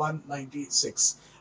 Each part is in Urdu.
196।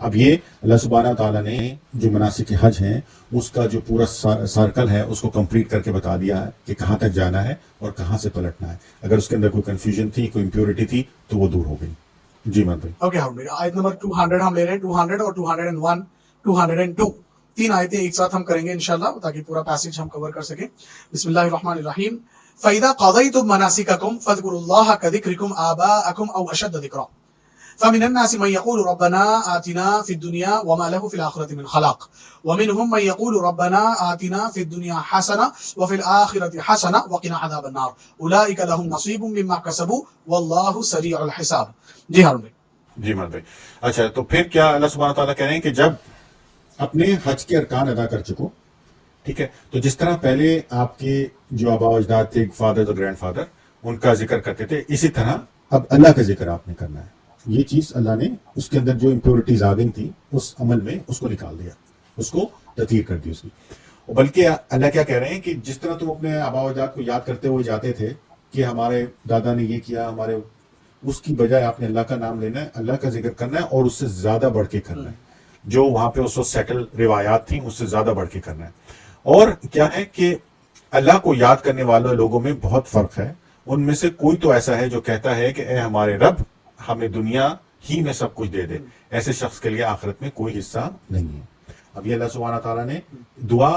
اب یہ اللہ سبحانہ تعالیٰ نے جو مناسک حج ہیں اس کا جو پورا سرکل ہے اس کو کمپلیٹ کر کے بتا دیا ہے کہ کہاں تک جانا ہے اور کہاں سے پلٹنا ہے. اگر اس کے اندر کوئی کنفیوژن تھی، کوئی امپیورٹی تھی تو وہ دور ہو گئی. جی مان بھائی. اوکے ہارون بھائی، آیت نمبر 200 ہم لے رہے ہیں، 200 اور 201 202 تین آیتیں ایک ساتھ ہم کریں گے انشاءاللہ تاکہ پورا پیسج ہم کور کر سکیں. بسم اللہ الرحمن الرحیم. فَإِذَا قَضَيْتُم مَنَاسِكَكُمْ فَاذْكُرُوا اللَّهَ كَذِكْرِكُمْ آبَاءَكُمْ أَوْ أَشَدَّ ذِكْرًا فمن الناس من يقول ربنا آتنا في الدنيا وما له في الآخرة من خلاق ومنهم من يقول ربنا آتنا في الدنيا حسنة وفي الآخرة حسنة وقنا عذاب النار أولئك لهم نصيب مما كسبوا والله سريع الحساب. جی ہارون بھائی. جی مان بھائی. اچھا تو پھر کیا اللہ سبحانہ تعالیٰ کہہ رہے ہیں کہ جب اپنے حج کے ارکان ادا کر چکو، ٹھیک ہے، تو جس طرح پہلے آپ کے جو آبا و اجداد تھے، فادر اور گرینڈ فادر، ان کا ذکر کرتے تھے، اسی طرح اب اللہ کا ذکر آپ نے کرنا ہے. یہ چیز اللہ نے اس کے اندر جو امپیورٹیز آ گئی تھی اس عمل میں اس کو نکال دیا، اس کو تطہیر کر دی اس کی. بلکہ اللہ کیا کہہ رہے ہیں کہ جس طرح تم اپنے آبا و اجداد کو یاد کرتے ہوئے جاتے تھے کہ ہمارے دادا نے یہ کیا، ہمارے، اس کی بجائے آپ نے اللہ کا نام لینا ہے، اللہ کا ذکر کرنا ہے اور اس سے زیادہ بڑھ کے کرنا ہے. جو وہاں پہ اس وقت سیٹل روایات تھیں اس سے زیادہ بڑھ کے کرنا ہے. اور کیا ہے کہ اللہ کو یاد کرنے والے لوگوں میں بہت فرق ہے. ان میں سے کوئی تو ایسا ہے جو کہتا ہے کہ اے ہمارے رب ہمیں دنیا ہی میں سب کچھ دے دے. ایسے شخص کے لیے آخرت میں کوئی حصہ نہیں ہے. اب یہ اللہ سبحانہ تعالیٰ نے دعا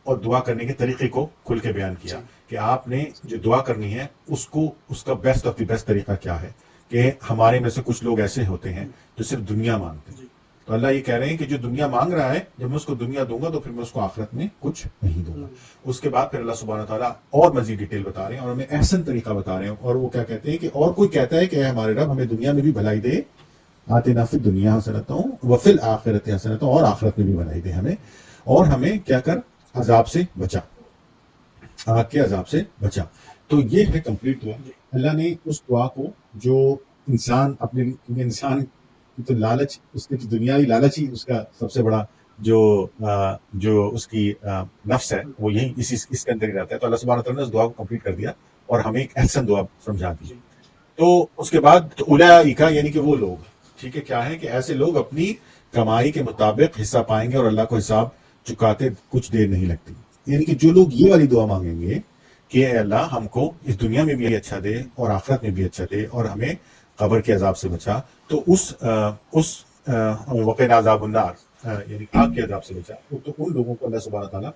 اور دعا کرنے کے طریقے کو کھل کے بیان کیا کہ آپ نے جو دعا کرنی ہے اس کو، اس کا بیسٹ آف دی بیسٹ طریقہ کیا ہے کہ ہمارے میں سے کچھ لوگ ایسے ہوتے ہیں جو صرف دنیا مانگتے ہیں. تو اللہ یہ کہہ رہے ہیں کہ جو دنیا مانگ رہا ہے جب میں اس کو دنیا دوں گا تو پھر میں اس کو آخرت میں کچھ نہیں دوں گا. اس کے بعد پھر اللہ سبحانہ تعالیٰ اور مزید ڈیٹیل بتا رہے ہیں اور ہمیں احسن طریقہ بتا رہے ہیں. اور وہ کیا کہتے ہیں کہ اور کوئی کہتا ہے کہ اے ہمارے رب ہمیں دنیا میں بھی بھلائی دے، آتنا فی الدنیا حسنۃ وفی الآخرۃ حسنۃ، اور آخرت میں بھی بھلائی دے ہمیں، اور ہمیں کیا کر، عذاب سے بچا، آگ کے عذاب سے بچا. تو یہ ہے کمپلیٹ دعا. اللہ نے اس دعا کو جو انسان اپنے انسان کی تو لالچ، اس کی دنیاوی لالچ ہی اس کا سب سے بڑا جو اس کی نفس ہے وہ یہی اس کے اندر ہی رہتا ہے. تو اللہ سبحانہ تعالیٰ نے اس دعا کو کمپلیٹ کر دیا اور ہمیں ایک احسن دعا سمجھا دی. تو اس کے بعد اولئک یعنی کہ وہ لوگ، ٹھیک ہے، کیا ہے کہ ایسے لوگ اپنی کمائی کے مطابق حصہ پائیں گے اور اللہ کو حساب چکاتے کچھ دیر نہیں لگتی. یعنی کہ جو لوگ یہ والی دعا مانگیں گے کہ اے اللہ ہم کو اس دنیا میں بھی اچھا دے اور آخرت میں بھی اچھا دے اور ہمیں قبر کے عذاب سے بچا، تو اس وقنا عذاب النار یعنی آگ کے عذاب سے بچا، تو ان لوگوں کو اللہ سبحانہ تعالیٰ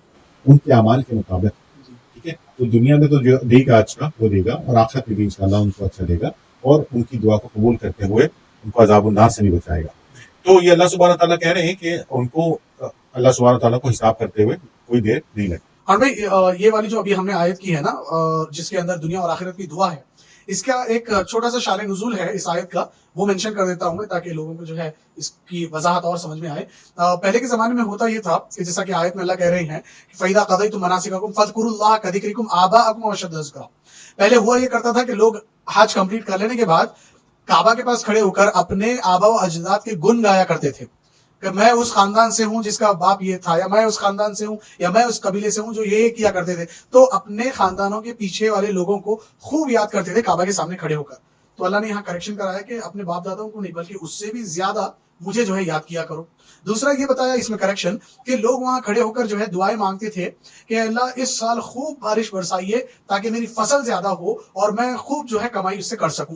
ان کے اعمال کے مطابق، ٹھیک ہے، تو دنیا میں تو جو دے گا اچھا وہ دے گا اور آخرت میں بھی انشاءاللہ ان کو اچھا دے گا اور ان کی دعا کو قبول کرتے ہوئے ان کو عذاب النار سے بھی بچائے گا. تو یہ اللہ سبحانہ تعالیٰ کہہ رہے ہیں کہ ان کو اللہ سبحانہ تعالیٰ کو حساب کرتے ہوئے کوئی دیر نہیں لگتی. اور بھائی یہ والی جو ابھی ہم نے آیت کی ہے نا جس کے اندر دنیا اور آخرت کی دعا ہے، اس کا ایک چھوٹا سا شان نزول ہے اس آیت کا، وہ منشن کر دیتا ہوں میں تاکہ لوگوں کو جو ہے اس کی وضاحت اور سمجھ میں آئے. پہلے کے زمانے میں ہوتا یہ تھا کہ جیسا کہ آیت میں اللہ کہہ رہے ہیں کہ فَإِذَا قَضَيْتُم مَنَاسِكَكُمْ فَاذْكُرُوا اللَّهَ كَذِكْرِكُمْ آبَاءَكُمْ وَأَشَدَّ ذِكْرًا. پہلے ہوا یہ کرتا تھا کہ لوگ حج کمپلیٹ کر لینے کے بعد کعبہ کے پاس کھڑے ہو کر اپنے آبا و اجداد کے گن گایا کرتے تھے کہ میں اس خاندان سے ہوں جس کا باپ یہ تھا، یا میں اس خاندان سے ہوں، یا میں اس قبیلے سے ہوں جو یہ کیا کرتے تھے. تو اپنے خاندانوں کے پیچھے والے لوگوں کو خوب یاد کرتے تھے کعبہ کے سامنے کھڑے ہو کر. تو اللہ نے یہاں کریکشن کرایا کہ اپنے باپ داداؤں کو نہیں بلکہ اس سے بھی زیادہ مجھے جو ہے یاد کیا کرو. دوسرا یہ بتایا اس میں کریکشن کہ لوگ وہاں کھڑے ہو کر جو ہے دعائیں مانگتے تھے کہ اللہ اس سال خوب بارش برسائیے تاکہ میری فصل زیادہ ہو اور میں خوب جو ہے کمائی اس سے کر سکوں.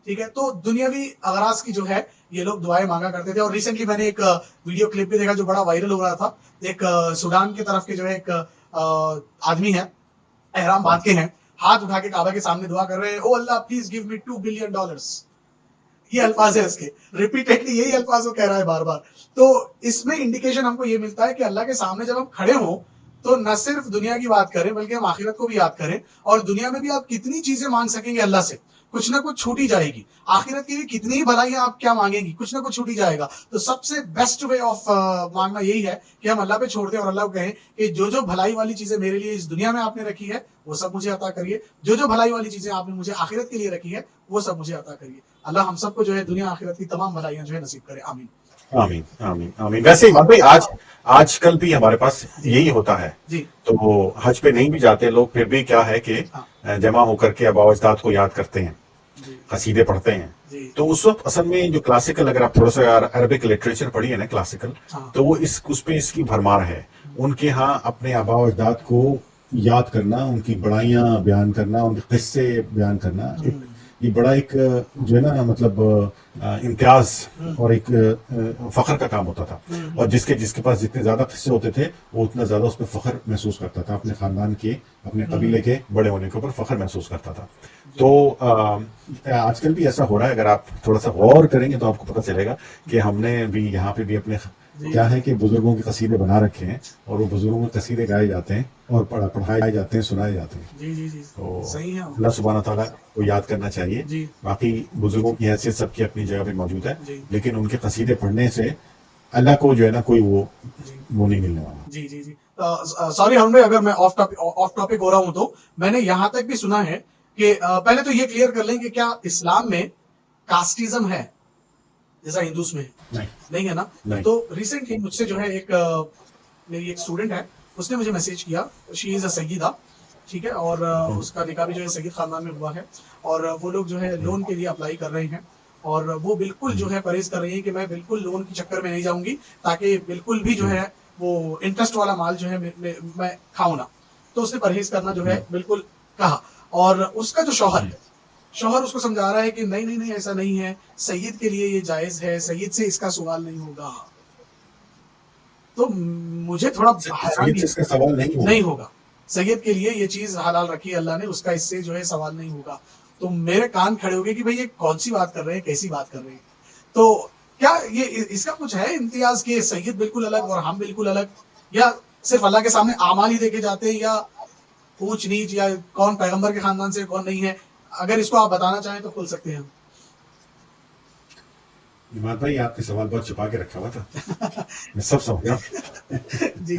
ٹھیک ہے، تو دنیاوی اغراض کی جو ہے یہ لوگ دعائیں مانگا کرتے تھے. اور ریسنٹلی میں نے ایک ویڈیو کلپ بھی دیکھا جو بڑا وائرل ہو رہا تھا. ایک سوڈان کی طرف کے جو ہے ایک آدمی ہے، احرام باندھ کے ہیں، ہاتھ اٹھا کے کعبہ کے سامنے دعا کر رہے ہیں، او اللہ پلیز گیو می $2 بلین. یہ الفاظ ہے اس کے، ریپیٹیڈلی یہی الفاظ وہ کہہ رہا ہے بار بار. تو اس میں انڈیکیشن ہم کو یہ ملتا ہے کہ اللہ کے سامنے جب ہم کھڑے ہوں تو نہ صرف دنیا کی بات کریں بلکہ ہم آخرت کو بھی یاد کریں. اور دنیا میں بھی آپ کتنی چیزیں مانگ سکیں گے اللہ سے، کچھ نہ کچھ چھوٹی جائے گی. آخرت کی بھی کتنی ہی بھلائیاں آپ کیا مانگیں گی، کچھ نہ کچھ چھوٹی جائے گا. تو سب سے بیسٹ وے آف مانگنا یہی ہے کہ ہم اللہ پہ چھوڑ دیں اور اللہ کو کہیں کہ جو بھلائی والی چیزیں میرے لیے اس دنیا میں آپ نے رکھی ہے وہ سب مجھے عطا کریے، جو بھلائی والی چیزیں آپ نے مجھے آخرت کے لیے رکھی ہے وہ سب مجھے عطا کریے. اللہ ہم سب کو جو ہے دنیا آخرت کی تمام بھلائیاں جو ہے نصیب کرے. آمین آمین آمین آمین. ویسے بھائی آج کل بھی ہمارے پاس یہی ہوتا ہے جی. تو حج پہ نہیں بھی جاتے لوگ، پھر بھی کیا ہے کہ جمع ہو کر کے آبا و اجداد کو یاد کرتے ہیں. جی قصیدے پڑھتے ہیں. جی تو اس وقت اصل میں جو کلاسیکل، اگر آپ تھوڑا سا عربک لٹریچر پڑھی ہے نا کلاسیکل، ہاں تو وہ اس پہ اس کی بھرمار ہے. ان کے ہاں اپنے آباء و اجداد کو یاد کرنا، ان کی بڑائیاں بیان کرنا، ان کے قصے بیان کرنا، یہ بڑا ایک جو ہے نا مطلب امتیاز اور ایک فخر کا کام ہوتا تھا. اور جس کے پاس جتنے زیادہ قصے ہوتے تھے وہ اتنا زیادہ اس پہ فخر محسوس کرتا تھا، اپنے خاندان کے، اپنے قبیلے کے بڑے ہونے کے اوپر فخر محسوس کرتا تھا. تو آج کل بھی ایسا ہو رہا ہے. اگر آپ تھوڑا سا غور کریں گے تو آپ کو پتہ چلے گا کہ ہم نے بھی یہاں پہ بھی اپنے کیا ہے کہ بزرگوں کے قصیدے بنا رکھے ہیں، اور وہ بزرگوں کے قصیدے گائے جاتے ہیں اور پڑھائے جاتے ہیں، سنائے جاتے ہیں. جی جی جی تو صحیح ہے. اللہ سبحانہ تعالیٰ کو یاد کرنا چاہیے. جی باقی بزرگوں کی حیثیت سب کی اپنی جگہ پہ موجود ہے، جی لیکن ان کے قصیدے پڑھنے سے اللہ کو جو ہے نا کوئی وہ جی نہیں ملنے والا. جی جی جی سوری ہم اگر میں آف ٹاپک ہو رہا ہوں تو میں نے یہاں تک بھی سنا ہے کہ پہلے تو یہ کلیئر کر لیں کہ کیا اسلام میں کاسٹزم ہے جیسا ہندوز میں ہے؟ نہیں ہے نا. نہیں. تو ریسنٹلی مجھ سے جو ہے ایک میری ایک اسٹوڈنٹ ہے، اس نے مجھے میسج کیا. شی از اے سیدہ، ٹھیک ہے، اور اس کا نکاح بھی جو ہے سید خاندان میں ہوا ہے، اور وہ لوگ جو ہے لون کے لیے اپلائی کر رہے ہیں، اور وہ بالکل جو ہے پرہیز کر رہی ہے کہ میں بالکل لون کے چکر میں نہیں جاؤں گی، تاکہ بالکل بھی جو ہے وہ انٹرسٹ والا مال جو ہے میں کھاؤں نہ. تو اس نے پرہیز کرنا جو ہے بالکل کہا. اور اس کا جو شوہر اس کو سمجھا رہا ہے کہ نہیں نہیں نہیں ایسا نہیں ہے، سید کے لیے یہ جائز ہے، سید سے اس کا سوال نہیں ہوگا. تو مجھے تھوڑا سید سے اس کا سوال نہیں ہوگا، سید کے لیے یہ چیز حلال رکھی اللہ نے، اس کا اس سے جو ہے سوال نہیں ہوگا. تو میرے کان کھڑے ہو گئے کہ بھئی یہ کون سی بات کر رہے ہیں، کیسی بات کر رہے ہیں. تو کیا یہ اس کا کچھ ہے امتیاز کہ سید بالکل الگ اور ہم بالکل الگ، یا صرف اللہ کے سامنے اعمال ہی دیکھے جاتے ہیں، یا اونچ نیچ، یا کون پیغمبر کے خاندان سے کون نہیں ہے؟ اگر اس کو آپ بتانا چاہیں تو کھل سکتے ہیں ہم. عماد بھائی آپ نے سوال بہت چھپا کے رکھا ہوا تھا، میں سب سمجھ گیا. جی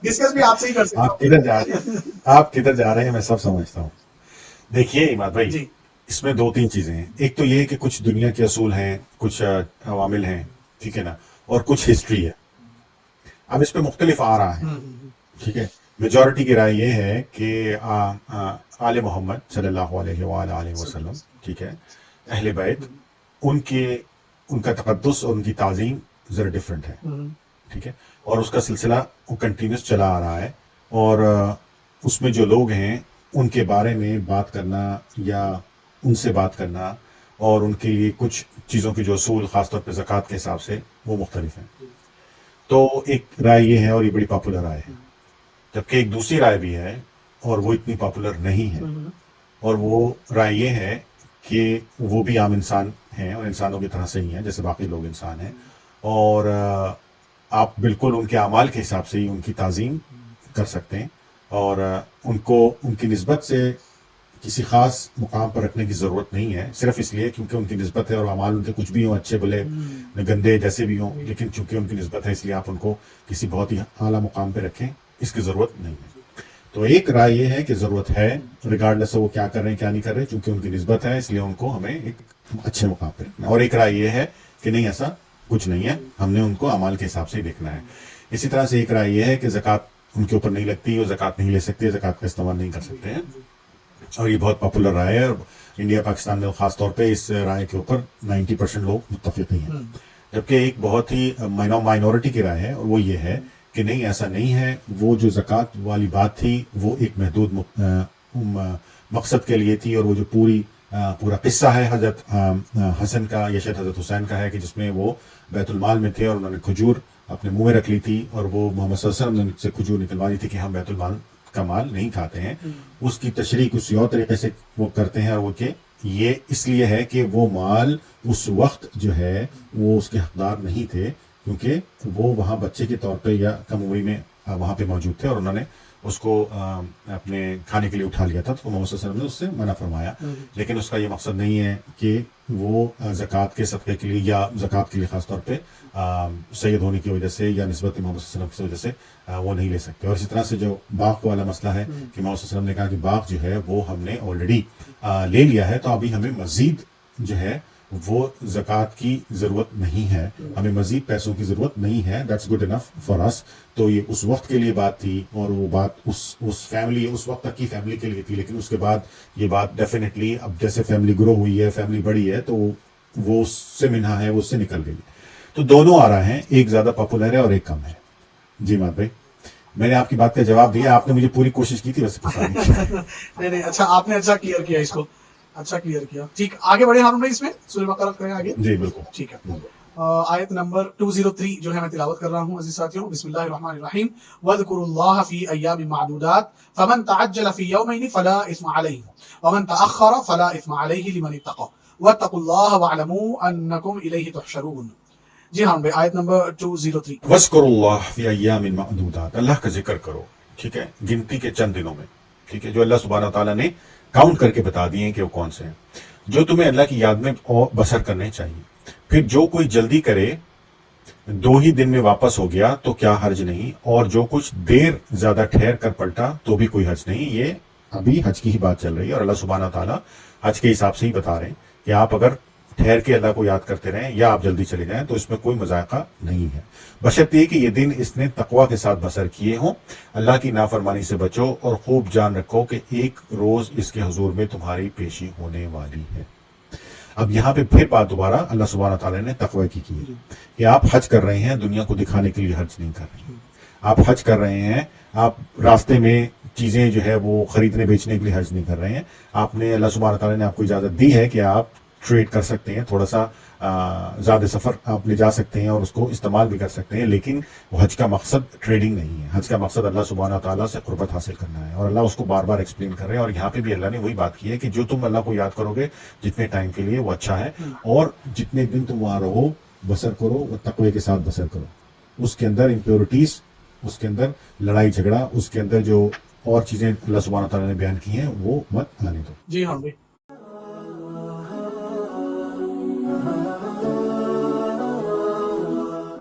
ڈسکس بھی آپ سے ہی کر سکتے آپ کدھر جا رہے ہیں، آپ کدھر جا رہے ہیں میں سب سمجھتا ہوں. دیکھیے عماد بھائی، جی اس میں دو تین چیزیں ہیں. ایک تو یہ کہ کچھ دنیا کے اصول ہیں، کچھ عوامل ہیں، ٹھیک ہے نا، اور کچھ ہسٹری ہے. اب اس پہ مختلف آ رہا ہے، ٹھیک ہے. میجورٹی کی رائے یہ ہے کہ آل محمد صلی اللہ علیہ وآلہ وسلم، ٹھیک ہے، اہل بیت، ان کا تقدس اور ان کی تعظیم ذرا ڈفرینٹ ہے، ٹھیک ہے. اور اس کا سلسلہ کنٹینیوس چلا آ رہا ہے. اور اس میں جو لوگ ہیں ان کے بارے میں بات کرنا یا ان سے بات کرنا اور ان کے لیے کچھ چیزوں کے جو اصول خاص طور پہ زکوٰۃ کے حساب سے وہ مختلف ہیں. تو ایک رائے یہ ہے، اور یہ بڑی پاپولر رائے ہے. جبکہ ایک دوسری رائے بھی ہے اور وہ اتنی پاپولر نہیں ہے، اور وہ رائے یہ ہے کہ وہ بھی عام انسان ہیں اور انسانوں کی طرح سے ہی ہیں جیسے باقی لوگ انسان ہیں، اور آپ بالکل ان کے اعمال کے حساب سے ہی ان کی تعظیم کر سکتے ہیں، اور ان کو ان کی نسبت سے کسی خاص مقام پر رکھنے کی ضرورت نہیں ہے، صرف اس لیے کیونکہ ان کی نسبت ہے، اور اعمال ان کے کچھ بھی ہوں، اچھے بھلے گندے جیسے بھی ہوں، لیکن چونکہ ان کی نسبت ہے اس لیے آپ ان کو کسی بہت ہی اعلیٰ مقام پہ رکھیں، اس کی ضرورت نہیں ہے. تو ایک رائے یہ ہے کہ ضرورت ہے، ریگارڈلیس وہ کیا کر رہے ہیں کیا نہیں کر رہے، چونکہ ان کی نسبت ہے اس لیے ان کو ہمیں ایک اچھے مقام پہ رکھنا ہے. اور ایک رائے یہ ہے کہ نہیں، ایسا کچھ نہیں ہے، ہم نے ان کو اعمال کے حساب سے ہی دیکھنا ہے. اسی طرح سے ایک رائے یہ ہے کہ زکوٰۃ ان کے اوپر نہیں لگتی، وہ زکوٰۃ نہیں لے سکتے، زکوٰۃ کا استعمال نہیں کر سکتے ہیں. اور یہ بہت پاپولر رائے ہے، اور انڈیا پاکستان میں خاص طور پہ اس رائے کے اوپر 90% لوگ متفق ہی ہیں. جبکہ ایک بہت ہی مائنورٹی کی رائے ہے، اور وہ یہ ہے کہ نہیں، ایسا نہیں ہے. وہ جو زکوٰۃ والی بات تھی وہ ایک محدود مقصد کے لیے تھی، اور وہ جو پورا قصہ ہے حضرت حسن کا یا شاید حضرت حسین کا ہے کہ جس میں وہ بیت المال میں تھے اور انہوں نے کھجور اپنے منہ میں رکھ لی تھی، اور وہ محمد صلی اللہ علیہ وسلم نے سے کھجور نکلوا لی تھی کہ ہم بیت المال کا مال نہیں کھاتے ہیں. اس کی تشریح کسی اور طریقے سے وہ کرتے ہیں، اور وہ کہ یہ اس لیے ہے کہ وہ مال اس وقت جو ہے وہ اس کے حقدار نہیں تھے، کیونکہ وہ وہاں بچے کے طور پہ یا کم عمری میں وہاں پہ موجود تھے، اور انہوں نے اس کو اپنے کھانے کے لیے اٹھا لیا تھا. تو محمد صلی اللہ علیہ وسلم نے اس سے منع فرمایا. لیکن اس کا یہ مقصد نہیں ہے کہ وہ زکوٰۃ کے صدقے کے لیے یا زکوٰۃ کے لیے خاص طور پہ سید ہونے کی وجہ سے یا نسبت محمد صلی اللہ علیہ وسلم کی وجہ سے وہ نہیں لے سکتے. اور اسی طرح سے جو باغ والا مسئلہ ہے کہ محمد صلی اللہ علیہ وسلم نے کہا کہ باغ جو ہے وہ ہم نے آلریڈی لے لیا ہے، تو ابھی ہمیں مزید جو ہے وہ زکوٰۃ کی ضرورت نہیں ہے, ہمیں مزید پیسوں کی ضرورت نہیں ہے, دیٹس گڈ انف فار اس. تو یہ اس وقت کے لیے بات تھی, اور وہ بات اس فیملی, اس وقت تک کی فیملی کے لیے تھی, لیکن اس کے بعد یہ بات ڈیفینیٹلی اب جیسے فیملی گرو ہوئی ہے, فیملی بڑی ہے, تو وہ اس سے منہا ہے, وہ اس سے نکل گئی. تو دونوں آ رہے ہیں, ایک زیادہ پاپولر ہے اور ایک کم ہے. جی مات بھائی, میں نے آپ کی بات کا جواب دیا, آپ نے مجھے پوری کوشش کی تھی ویسے پھنسانے کی. نہیں اچھا, آپ نے اچھا کلیئر کیا اس کو, اچھا کلیئر کیا. ٹھیک, آگے بڑھے ہارون بھائی, اس میں سورہ بقرہ کریں آگے. جی بالکل. ٹھیک ہے, آیت نمبر 203 جو ہے میں تلاوت کر رہا ہوں عزیز ساتھیوں. بسم اللہ الرحمن الرحیم. وَاذْكُرُوا اللَّهَ فِي أَيَّامٍ مَّعْدُودَاتٍ فَمَن تَعَجَّلَ فِي يَوْمَيْنِ فَلَا إِثْمَ عَلَيْهِ وَمَن تَأَخَّرَ فَلَا إِثْمَ عَلَيْهِ لِمَنِ اتَّقَىٰ وَاتَّقُوا اللَّهَ وَاعْلَمُوا أَنَّكُمْ إِلَيْهِ تُحْشَرُونَ. جی ہاں بھائی, آیت نمبر 203. وَاذْكُرُوا اللَّهَ فِي أَيَّامٍ مَّعْدُودَاتٍ, اللہ کا ذکر کرو, ٹھیک ہے, گنتی کے چند دنوں میں, ٹھیک ہے, جو اللہ سبحانہ تعالیٰ نے کاؤنٹ کر کے بتا دیے کہ وہ کون سے ہیں, جو تمہیں اللہ کی یاد میں بسر کرنے چاہیے. پھر جو کوئی جلدی کرے 2 ہی دن میں واپس ہو گیا تو کیا حرج نہیں, اور جو کچھ دیر زیادہ ٹھہر کر پلٹا تو بھی کوئی حرج نہیں. یہ ابھی حج کی ہی بات چل رہی ہے, اور اللہ سبحانہ تعالیٰ حج کے حساب سے ہی بتا رہے ہیں کہ آپ اگر ٹھہر کے اللہ کو یاد کرتے رہیں یا آپ جلدی چلے جائیں تو اس میں کوئی مذائقہ نہیں ہے, بشرطے کہ یہ دن اس نے تقوی کے ساتھ بسر کیے ہوں. اللہ کی نافرمانی سے بچو اور خوب جان رکھو کہ ایک روز اس کے حضور میں تمہاری پیشی ہونے والی ہے. اب یہاں پہ پھر بات دوبارہ اللہ سبحانہ تعالیٰ نے تقوی کی ہے کہ آپ حج کر رہے ہیں, دنیا کو دکھانے کے لیے حج نہیں کر رہے ہیں. آپ حج کر رہے ہیں, آپ راستے میں چیزیں جو ہے وہ خریدنے بیچنے کے لیے حج نہیں کر رہے ہیں. آپ نے, اللہ سبحانہ تعالیٰ نے آپ کو اجازت دی ہے کہ آپ ٹریڈ کر سکتے ہیں, تھوڑا سا زیادہ سفر آپ لے جا سکتے ہیں اور اس کو استعمال بھی کر سکتے ہیں, لیکن وہ حج کا مقصد ٹریڈنگ نہیں ہے. حج کا مقصد اللہ سبحانہ تعالیٰ سے قربت حاصل کرنا ہے, اور اللہ اس کو بار بار ایکسپلین کر رہے ہیں. اور یہاں پہ بھی اللہ نے وہی بات کی ہے کہ جو تم اللہ کو یاد کرو گے جتنے ٹائم کے لیے وہ اچھا ہے, اور جتنے دن تم وہاں رہو بسر کرو وہ تقوی کے ساتھ بسر کرو. اس کے اندر امپیورٹیز, اس کے اندر لڑائی جھگڑا, اس کے اندر جو اور چیزیں اللہ سبحانہ تعالیٰ نے بیان کی ہیں وہ مت آنے دو. جی ہاں بھائی.